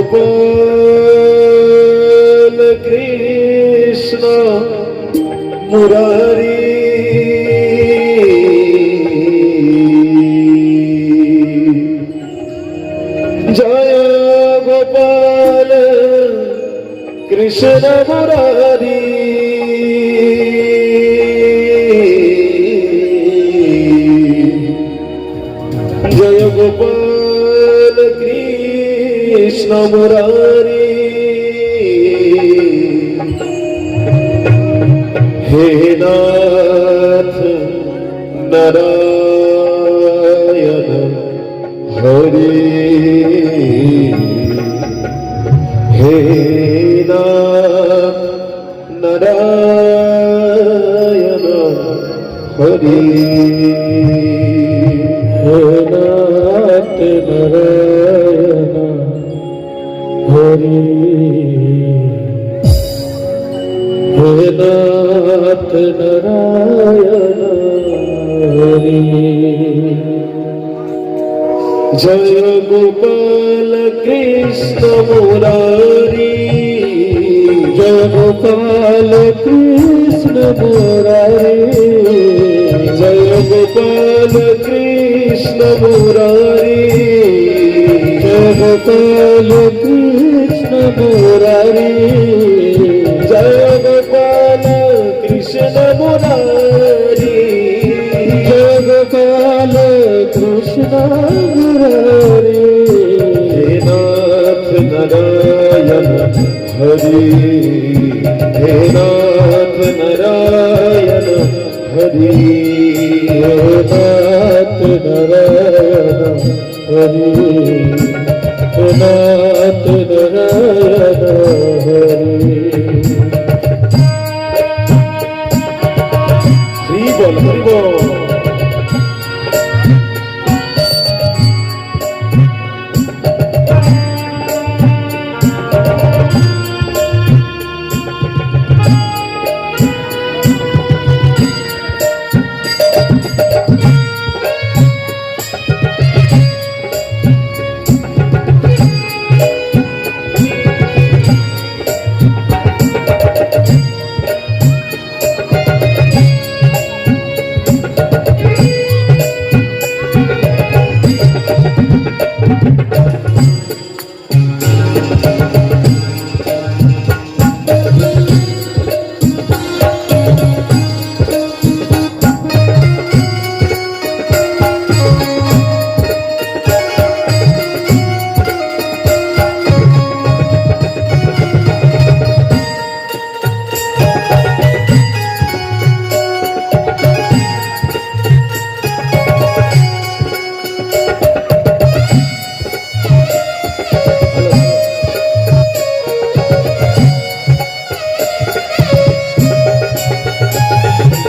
গোপাল কৃষ্ণ মুরারি জয় গোপাল কৃষ্ণ মুরারি জয় গোপাল কৃষ্ণ মুরারি হে নাথ নারায়ণ হরি হে নাথ নারায়ণ হরি হে নাথ নারায়ণ হরি হে নাথ নারায়ণ হরি জয় গোপাল কৃষ্ণ মুরারি জয় গোপাল কৃষ্ণ মুরারি জয় গোপাল কৃষ্ণ মুরারি জয় গোপাল কৃষ্ণ মুরারি জয় গোপাল কৃষ্ণ মুরারি জয় গোপাল কৃষ্ণ মুরারি হে নাথ নারায়ণ হরি হে নাথ নারায়ণ হরি হে নাথ নারায়ণ হরি হে নাথ নারায়ণ হরি হরি বল হরি বল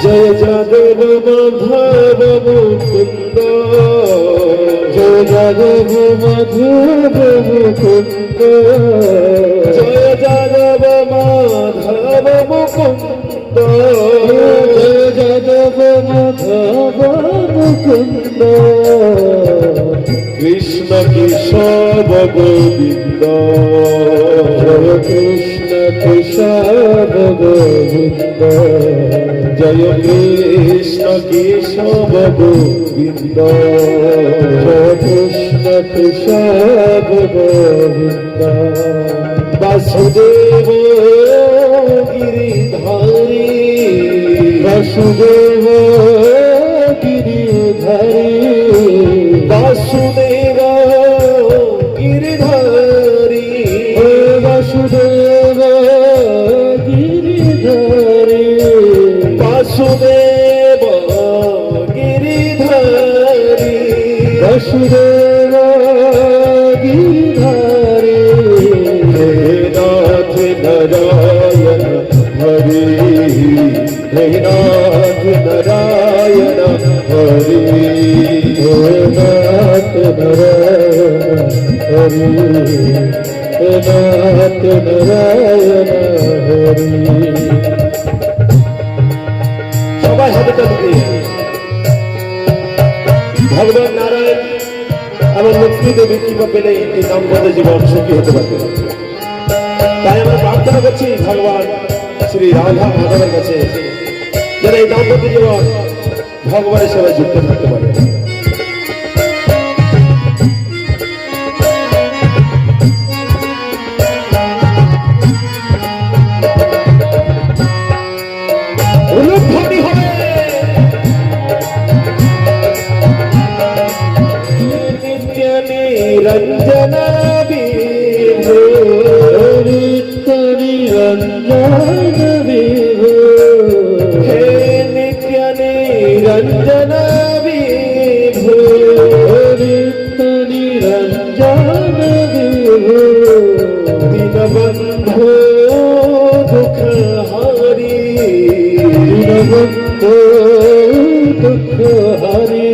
জয় যাদব মাধব মুকুন্দ জয় যাদব মাধব মুকুন্দ জয় যাদব মাধব মুকুন্দ জয় যাদব মাধব মুকুন্দ কৃষ্ণ কেশব গোবিন্দ জয় কৃষ্ণ কেশব গোবিন্দ জয় কৃষ্ণ কেশব গোবিন্দ জয় কৃষ্ণ কেশব গোবিন্দ বাসুদেব গিরিধারী বাসুদেব গিরিধারী বাসুদেব গিরিধারী বাসুদেব গিরিধারী বাসুদেব গিরিধারী বাসুদেব গিরিধারী হে নাথ নারায়ণ হরি হে নাথ নারায়ণ হরি হে নাথ নারায়ণ হরি হে নাথ নারায়ণ হরি সবাই হাতে তালি দিয়ে ভগবান নারায়ণ এমন লক্ষ্মী দেবী কৃপা পেলে এই দাম্পত্য জীবন সুখী হতে পারবে। তাই আমরা প্রার্থনা করছি ভগবান শ্রী রাধা মাধবের কাছে যেন এই দাম্পত্য জীবন ভগবানের সেবায় যুক্ত থাকতে পারে। निरंजन विभो नित्य निरंजन विभो हे नित्य निरंजन विभो नित्य निरंजन विभो दीनबंधो दुख हरि दीनबंधो दुख हरि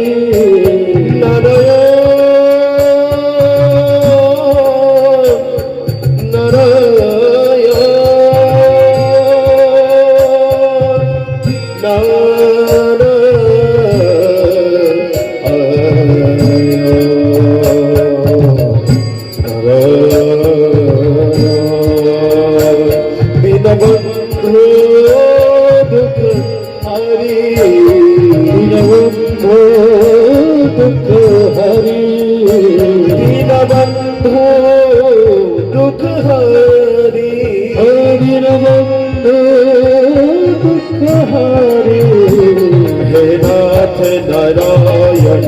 नारायण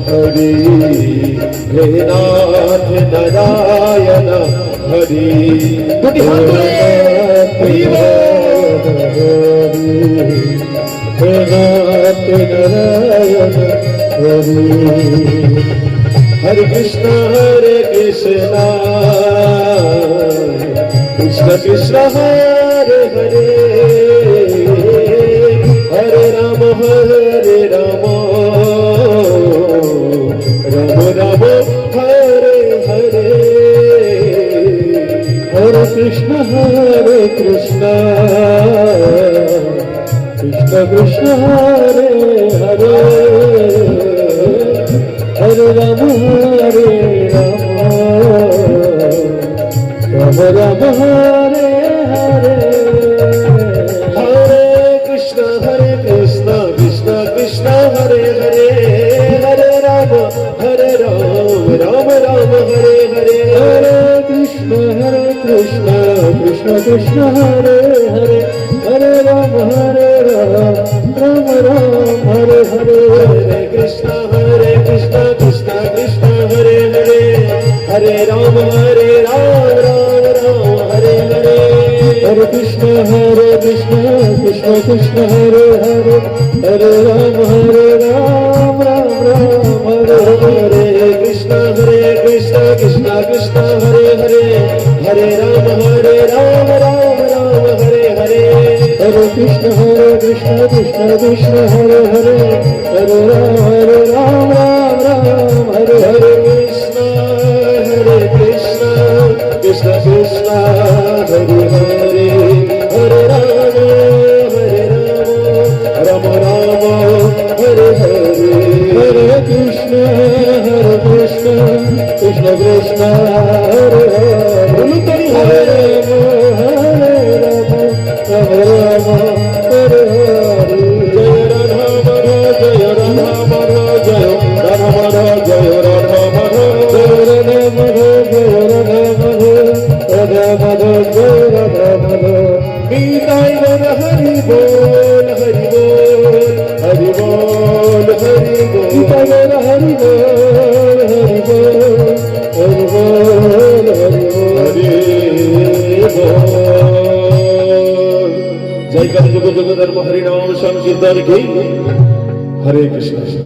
हरि हे नाथ नारायण हरि हे नाथ नारायण हरि हरे कृष्ण कृष्ण कृष्ण हरे हरे हरे राम राम राम हरे हरे हरे कृष्ण कृष्ण कृष्ण हरे हरे हरे राम राम राम हरे हरे हरे कृष्ण कृष्ण कृष्ण हरे हरे हरे राम राम राम हरे हरे हरे कृष्ण कृष्ण कृष्ण हरे हरे हरे राम राम हरे हरे हरे कृष्ण कृष्ण कृष्ण हरे हरे हरे राम राम हरे हरे हरे कृष्ण कृष्ण कृष्ण हरे हरे हरे राम राम हरे हरे कृष्ण कृष्ण कृष्ण हरे हरे हरे राम राम हरे हरे हरे कृष्ण कृष्ण कृष्ण हरे हरे हरे राम हरे हरे कृष्ण कृष्ण कृष्ण हरे हरे हरे राम राम हरे हरे हरे कृष्ण कृष्ण कृष्ण हरे हरे हरे राम हरे हरे जय राधा माधव जय राधा माधव जय राधा माधव जय राधा माधव जय राधा माधव जय राधा माधव गीताय वर हरि बोल हरि बोल हरि बोल हरि बोल गीताय वर हरि बोल हरि बोल हरि बोल हरि बोल जय कर जुग जुग धर्म हरि नाम संकीर्तन की हरे कृष्ण।